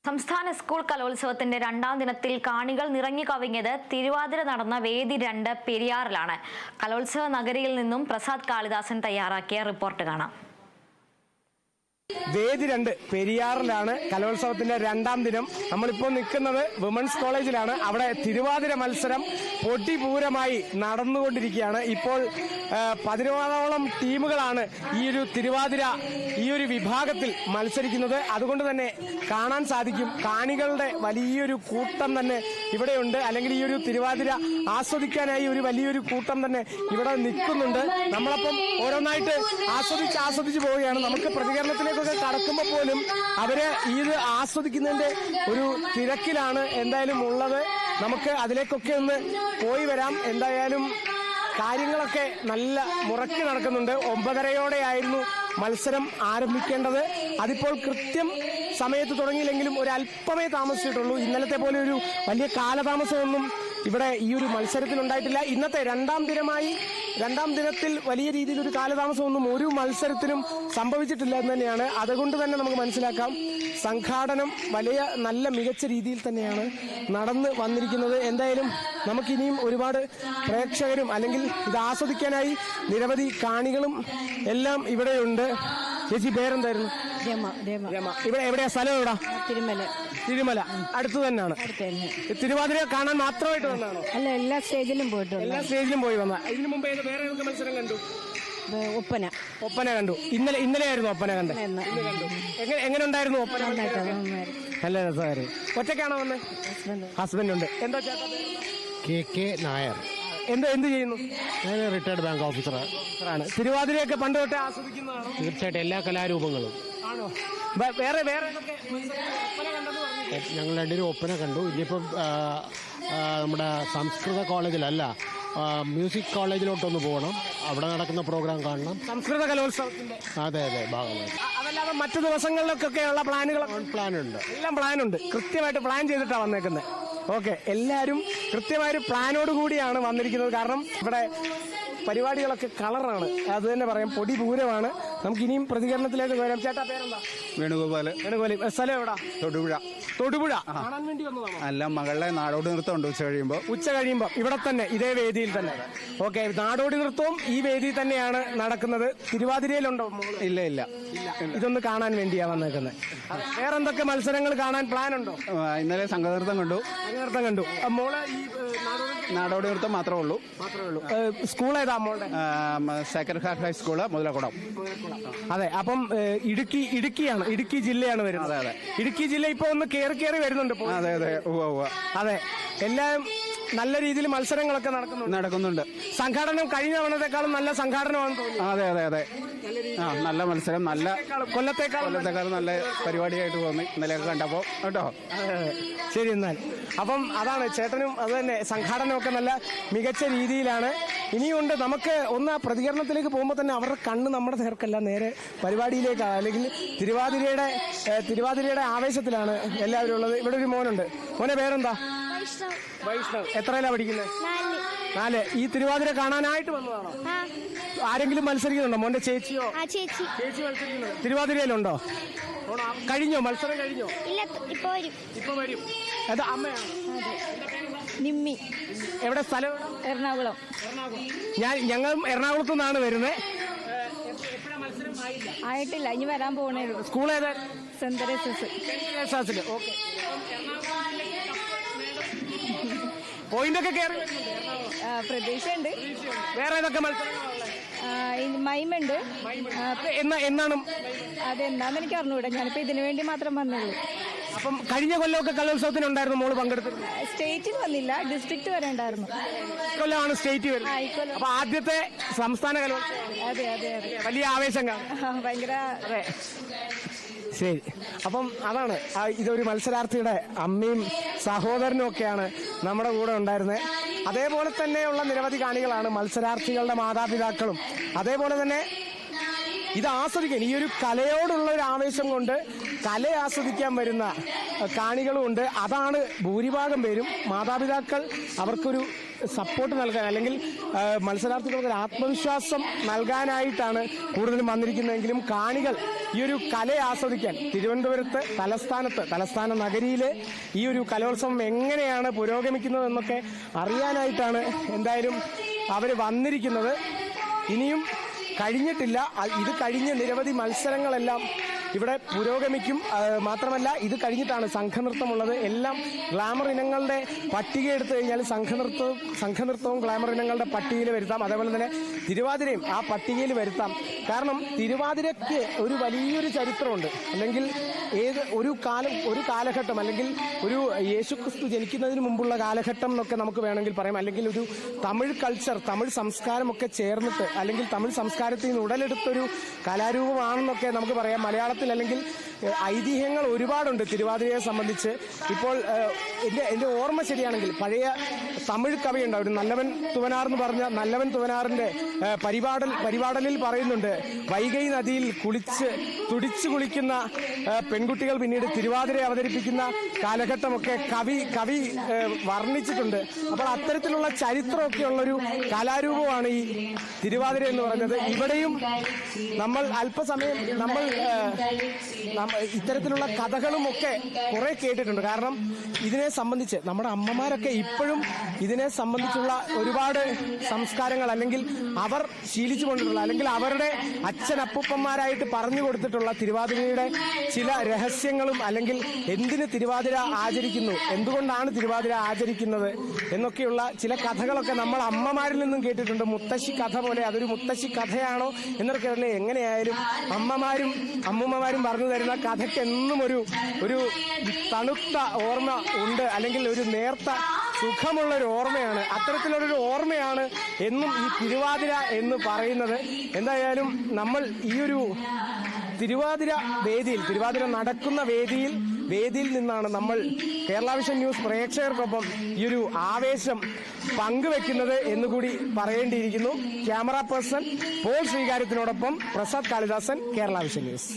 സംസ്ഥാന സ്കൂൾ കലോത്സവത്തിന്റെ രണ്ടാം ദിനത്തിൽ കാണികൾ നിറഞ്ഞു കവിഞ്ഞത് തിരുവാതിര നടന്ന വേദി 2 പെരിയാറിലാണ്. കലോത്സവ നഗരിയിൽ നിന്നും പ്രസാദ് കാളിദാസൻ തയ്യാറാക്കിയ റിപ്പോർട്ട് കാണാം. വേദി 2 പെരിയാറിലാണ് കലോത്സവത്തിന്റെ രണ്ടാം ദിനം. നമ്മളിപ്പോൾ നിൽക്കുന്നത് വിമൻസ് കോളേജിലാണ്. അവിടെ തിരുവാതിര മത്സരം പൊടിപൂരമായി നടന്നുകൊണ്ടിരിക്കുകയാണ്. ഇപ്പോൾ 16ഓളം ടീമുകളാണ് ഈ ഒരു തിരുവാതിര ഈ ഒരു വിഭാഗത്തിൽ മത്സരിക്കുന്നത്. അതുകൊണ്ട് തന്നെ കാണാൻ സാധിക്കും, കാണികളുടെ വലിയൊരു കൂട്ടം തന്നെ ഇവിടെയുണ്ട്. അല്ലെങ്കിൽ ഈ ഒരു തിരുവാതിര ആസ്വദിക്കാനായി ഒരു വലിയൊരു കൂട്ടം തന്നെ ഇവിടെ നിൽക്കുന്നുണ്ട്. നമ്മളപ്പം ഓരോന്നായിട്ട് ആസ്വദിച്ച് പോവുകയാണ്. നമുക്ക് പ്രതികരണത്തിലേക്ക് കടക്കുമ്പോൾ പോലും അവര് ഇത് ആസ്വദിക്കുന്നതിന്റെ ഒരു തിരക്കിലാണ് എന്തായാലും ഉള്ളത്. നമുക്ക് അതിലേക്കൊക്കെ ഒന്ന് പോയി വരാം. എന്തായാലും കാര്യങ്ങളൊക്കെ നല്ല മുറക്കി നടക്കുന്നുണ്ട്. 9:30 മത്സരം ആരംഭിക്കേണ്ടത്. അതിപ്പോൾ കൃത്യം സമയത്ത് തുടങ്ങിയില്ലെങ്കിലും ഒരല്പമേ താമസിച്ചിട്ടുള്ളൂ. ഇന്നലത്തെ പോലെ ഒരു വലിയ കാലതാമസമൊന്നും ഇവിടെ ഈ ഒരു മത്സരത്തിനുണ്ടായിട്ടില്ല. ഇന്നത്തെ രണ്ടാം ദിനത്തിൽ വലിയ രീതിയിൽ ഒരു കാലതാമസമൊന്നും ഒരു മത്സരത്തിനും സംഭവിച്ചിട്ടില്ല എന്ന് തന്നെയാണ്. അതുകൊണ്ട് തന്നെ നമുക്ക് മനസ്സിലാക്കാം, സംഘാടനം നല്ല മികച്ച രീതിയിൽ തന്നെയാണ് നടന്ന് വന്നിരിക്കുന്നത്. എന്തായാലും നമുക്കിനിയും ഒരുപാട് പ്രേക്ഷകരും അല്ലെങ്കിൽ ഇത് ആസ്വദിക്കാനായി നിരവധി കാണികളും എല്ലാം ഇവിടെയുണ്ട്. ചേച്ചി പേരെന്തായിരുന്നു? രമ. ഇവിടെ എവിടെയാ സ്ഥലം? എവിടാ? തിരുമല. അടുത്ത് തന്നെയാണ്. തിരുവാതിര കാണാൻ മാത്രമായിട്ട് വന്നാണോ? അല്ല, എല്ലാ സ്റ്റേജിലും പോയി വന്ന. ഇതിനു മുമ്പ് വേറെ ഏതൊക്കെ മത്സരം കണ്ടു? ഒപ്പന കണ്ടു. ഇന്നലെ ആയിരുന്നു ഒപ്പന കണ്ടത്. എങ്ങനെ ഉണ്ടായിരുന്നു ഒപ്പന? നല്ല രസമായിരുന്നു. ഒറ്റയ്ക്കാണോ വന്നത്? ഹസ്ബൻഡ് ഉണ്ട്. എന്താ ചേട്ടാ? KK നായർ. എന്ത് ചെയ്യുന്നു? ഞാൻ റിട്ടയർഡ് ബാങ്ക് ഓഫീസറാണ്. തിരുവാതിരയൊക്കെ പണ്ട് തൊട്ടേ ആസ്വദിക്കുന്നതാണോ? തീർച്ചയായിട്ടും എല്ലാ കലാരൂപങ്ങളും. ആണോ? വേറെ ഞങ്ങൾ രണ്ടുപേരും ഒപ്പന കണ്ടു. ഇനിയിപ്പം നമ്മുടെ സംസ്കൃത കോളേജിലല്ല, മ്യൂസിക് കോളേജിലോട്ടൊന്ന് പോകണം. അവിടെ നടക്കുന്ന പ്രോഗ്രാം കാണണം. സംസ്കൃത കലോത്സവത്തിന്റെ അതെ ഭാഗമായി. അതല്ലാതെ മറ്റു ദിവസങ്ങളിലൊക്കെയുള്ള പ്ലാനുണ്ട്. എല്ലാം പ്ലാനുണ്ട്. കൃത്യമായിട്ട് പ്ലാൻ ചെയ്തിട്ടാണ് വന്നേക്കുന്നത്. ഓക്കെ, എല്ലാവരും കൃത്യമായൊരു പ്ലാനോട് കൂടിയാണ് വന്നിരിക്കുന്നത്. കാരണം ഇവിടെ പരിപാടികളൊക്കെ കളറാണ്, അത് തന്നെ പറയാം. പൊടി പൂരമാണ്. നമുക്ക് ഇനിയും പ്രതികരണത്തിലേക്ക് വരാം. ചേട്ടാ പേരെന്താ? വേണുഗോപാല്. സ്ഥലം എവിടാ? തൊടുപുഴ. കാണാൻ വേണ്ടി വന്നതാണോ? അല്ല, മകളുടെ നാടോടി നൃത്തം ഉണ്ട് ഉച്ച കഴിയുമ്പോൾ ഇവിടെ തന്നെ, ഇതേ വേദിയിൽ തന്നെ. ഓക്കെ, നാടോടി നൃത്തവും ഈ വേദിയിൽ തന്നെയാണ് നടക്കുന്നത്. തിരുവാതിരയിലുണ്ടോ? ഇല്ല. ഇതൊന്ന് കാണാൻ വേണ്ടിയാ വന്നേക്കുന്നത്. വേറെന്തൊക്കെ മത്സരങ്ങൾ കാണാൻ പ്ലാൻ ഉണ്ടോ? ഇന്നലെ സംഘനൃത്തം കണ്ടു. മോളെ ഈ നാടോടി നൃത്തം മാത്രമേ ഉള്ളൂ. സ്കൂൾ ഏതാ മോളുടെ? Sacred heart high school Muthalakodam. അതെ. അപ്പം ഇടുക്കി ജില്ലയാണ് വരുന്നത്. അതെ. ഇടുക്കി ജില്ല ഇപ്പൊ ഒന്ന് കേറി വരുന്നുണ്ട്. അതെ. എല്ലാം നല്ല രീതിയിൽ മത്സരങ്ങളൊക്കെ നടക്കുന്നുണ്ട്. സംഘാടനം കഴിഞ്ഞ തവണത്തെക്കാളും നല്ല സംഘാടനമാണെന്ന് തോന്നുന്നു. അതെ. നല്ല മത്സരം, നല്ല കൊല്ലത്തേക്കാളും നല്ല പരിപാടിയായിട്ട് തോന്നി ഇന്നലെയൊക്കെ കണ്ടപ്പോ കേട്ടോ. ശരി. എന്നാൽ അപ്പം അതാണ്, ചേട്ടനും അത് തന്നെ, സംഘാടനമൊക്കെ നല്ല മികച്ച രീതിയിലാണ്. ഇനിയുണ്ട്. നമുക്ക് ഒന്ന് ആ പ്രതികരണത്തിലേക്ക് പോകുമ്പോൾ തന്നെ അവരുടെ കണ്ണ് നമ്മുടെ നേർക്കല്ല, നേരെ പരിപാടിയിലേക്കാണ്. അല്ലെങ്കിൽ തിരുവാതിരയുടെ ആവേശത്തിലാണ് എല്ലാവരും ഉള്ളത്. ഇവിടെ ഒരു മോനുണ്ട്. മോനെ പേരെന്താ? വൈഷ്ണവ്. എത്രയിലാ പഠിക്കുന്നത്? 4. ഈ തിരുവാതിര കാണാനായിട്ട് വന്നതാണോ? ആരെങ്കിലും മത്സരിക്കുന്നുണ്ടോ? മോന്റെ ചേച്ചിയോ? ചേച്ചി മത്സരിക്കുന്നു. തിരുവാതിരയിലുണ്ടോ? കഴിഞ്ഞോ? മത്സരം കഴിഞ്ഞോ? ഇപ്പൊ വരും. അത് അമ്മയാണ്. നിമ്മി. എവിടെ സ്ഥലം? എറണാകുളം. ഞങ്ങൾ എറണാകുളത്തു നിന്നാണ് വരുന്നത്. ആയിട്ടില്ല, ഇനി വരാൻ പോകണേ ഉള്ളൂ. സ്കൂൾ ഏതാ? സെന്റ് തെരേസാസില്. ഓക്കെ. പോയിന്റൊക്കെ കയറി പ്രതീക്ഷയുണ്ട്. വേറെ ഏതൊക്കെ മത്സരം? മൈമുണ്ട്. എന്നാണ്? അതെന്താന്ന് എനിക്ക് അറിഞ്ഞൂടെ. ഞാനിപ്പോ ഇതിനു വേണ്ടി മാത്രം വന്നുള്ളൂ. അപ്പം കഴിഞ്ഞ കൊല്ലമൊക്കെ കലോത്സവത്തിനുണ്ടായിരുന്നു മോള് പങ്കെടുത്തിരുന്നു? സ്റ്റേറ്റിൽ വന്നില്ല, ഡിസ്ട്രിക്ട് വരെ ഉണ്ടായിരുന്നു. കൊല്ലമാണ് സ്റ്റേറ്റ് വരുന്നത്. അപ്പൊ ആദ്യത്തെ സംസ്ഥാന കലോത്സവം. അതെ. വലിയ ആവേശം കാണും. ഭയങ്കര. ശരി. അപ്പം അതാണ്, ഇതൊരു മത്സരാർത്ഥിയുടെ അമ്മയും സഹോദരനും ഒക്കെയാണ് നമ്മുടെ കൂടെ ഉണ്ടായിരുന്നത്. അതേപോലെ തന്നെയുള്ള നിരവധി കാണികളാണ് മത്സരാർത്ഥികളുടെ മാതാപിതാക്കളും. അതേപോലെ തന്നെ ഇത് ആസ്വദിക്കാൻ, ഈ ഒരു കലയോടുള്ള ഒരു ആവേശം കൊണ്ട് കല ആസ്വദിക്കാൻ വരുന്ന കാണികളും ഉണ്ട്. അതാണ് ഭൂരിഭാഗം പേരും. മാതാപിതാക്കൾ അവർക്കൊരു സപ്പോർട്ട് നൽകാൻ അല്ലെങ്കിൽ മത്സരാർത്ഥികൾക്ക് ഒരു ആത്മവിശ്വാസം നൽകാനായിട്ടാണ് കൂടുതലും വന്നിരിക്കുന്നതെങ്കിലും കാണികൾ ഈ ഒരു കല ആസ്വദിക്കാൻ തിരുവനന്തപുരത്ത് തലസ്ഥാന നഗരിയിലെ ഈ ഒരു കലോത്സവം എങ്ങനെയാണ് പുരോഗമിക്കുന്നതെന്നൊക്കെ അറിയാനായിട്ടാണ് എന്തായാലും അവർ വന്നിരിക്കുന്നത്. ഇനിയും കഴിഞ്ഞിട്ടില്ല. ഇത് കഴിഞ്ഞ് നിരവധി മത്സരങ്ങളെല്ലാം ഇവിടെ പുരോഗമിക്കും. മാത്രമല്ല ഇത് കഴിഞ്ഞിട്ടാണ് സംഘനൃത്തമുള്ളത്. എല്ലാം ഗ്ലാമർ ഇനങ്ങളുടെ പട്ടിക എടുത്തു കഴിഞ്ഞാൽ സംഘനൃത്തവും ഗ്ലാമർ ഇനങ്ങളുടെ പട്ടികയിൽ വരുത്താം. അതേപോലെ തന്നെ തിരുവാതിരയും ആ പട്ടികയിൽ വരുത്താം. കാരണം തിരുവാതിരയ്ക്ക് ഒരു വലിയൊരു ചരിത്രമുണ്ട്. അല്ലെങ്കിൽ ഒരു കാലഘട്ടം അല്ലെങ്കിൽ ഒരു യേശുക്രിസ്തു ജനിക്കുന്നതിന് മുമ്പുള്ള കാലഘട്ടം എന്നൊക്കെ നമുക്ക് വേണമെങ്കിൽ പറയാം. അല്ലെങ്കിൽ ഒരു തമിഴ് കൾച്ചർ, തമിഴ് സംസ്കാരമൊക്കെ ചേർന്നിട്ട് അല്ലെങ്കിൽ തമിഴ് സംസ്കാരത്തിൽ നിന്ന് ഉടലെടുത്തൊരു കലാരൂപമാണെന്നൊക്കെ നമുക്ക് പറയാം. മലയാളത്തിൽ അല്ലെങ്കിൽ ഐതിഹ്യങ്ങൾ ഒരുപാടുണ്ട് തിരുവാതിരയെ സംബന്ധിച്ച്. ഇപ്പോൾ എൻ്റെ ഓർമ്മ ശരിയാണെങ്കിൽ പഴയ തമിഴ് കവിയുണ്ട്, ഒരു നല്ലവൻ തുവനാർ എന്ന് പറഞ്ഞ നല്ലവൻ തുവനാറിന്റെ പരിപാടലിൽ പറയുന്നുണ്ട്, വൈഗൈ നദിയിൽ തുടിച്ചു കുളിക്കുന്ന പെൺകുട്ടികൾ പിന്നീട് തിരുവാതിര അവതരിപ്പിക്കുന്ന കാലഘട്ടമൊക്കെ കവി വർണ്ണിച്ചിട്ടുണ്ട്. അപ്പോൾ അത്തരത്തിലുള്ള ചരിത്രമൊക്കെ ഉള്ളൊരു കലാരൂപമാണ് ഈ തിരുവാതിര എന്ന് പറയുന്നത്. ഇവിടെയും നമ്മൾ അല്പസമയം ഇത്തരത്തിലുള്ള കഥകളുമൊക്കെ കുറെ കേട്ടിട്ടുണ്ട്. കാരണം ഇതിനെ സംബന്ധിച്ച് നമ്മുടെ അമ്മമാരൊക്കെ ഇപ്പോഴും ഇതിനെ സംബന്ധിച്ചുള്ള ഒരുപാട് സംസ്കാരങ്ങൾ അല്ലെങ്കിൽ അവർ ശീലിച്ചു കൊണ്ടിട്ടുള്ള അല്ലെങ്കിൽ അവരുടെ അച്ഛനപ്പൂപ്പന്മാരായിട്ട് പറഞ്ഞു കൊടുത്തിട്ടുള്ള തിരുവാതിരയുടെ ചില രഹസ്യങ്ങളും അല്ലെങ്കിൽ എന്തിന് തിരുവാതിര ആചരിക്കുന്നു, എന്തുകൊണ്ടാണ് തിരുവാതിര ആചരിക്കുന്നത് എന്നൊക്കെയുള്ള ചില കഥകളൊക്കെ നമ്മൾ അമ്മമാരിൽ നിന്നും കേട്ടിട്ടുണ്ട്. മുത്തശ്ശി കഥ പോലെ അതൊരു മുത്തശ്ശി കഥയാണോ എന്നൊക്കെ തന്നെ എങ്ങനെയായാലും അമ്മൂമ്മമാരും പറഞ്ഞു തരുന്ന കഥയ്ക്ക് എന്നും ഒരു തണുത്ത ഓർമ്മ ഉണ്ട്. അല്ലെങ്കിൽ ഒരു നേർത്ത സുഖമുള്ള ഒരു ഓർമ്മയാണ്. അത്തരത്തിലുള്ളൊരു ഓർമ്മയാണ് എന്നും ഈ തിരുവാതിര എന്ന് പറയുന്നത്. എന്തായാലും നമ്മൾ ഈ ഒരു തിരുവാതിര നടക്കുന്ന വേദിയിൽ നിന്നാണ് നമ്മൾ കേരള വിഷൻ ന്യൂസ് പ്രേക്ഷകർക്കൊപ്പം ഈ ഒരു ആവേശം പങ്കുവെക്കുന്നത് എന്നുകൂടി പറയേണ്ടിയിരിക്കുന്നു. ക്യാമറ പേഴ്സൺ പോൾ ശ്രീകാര്യത്തിനോടൊപ്പം പ്രസാദ് കാളിദാസൻ, കേരള വിഷൻ ന്യൂസ്.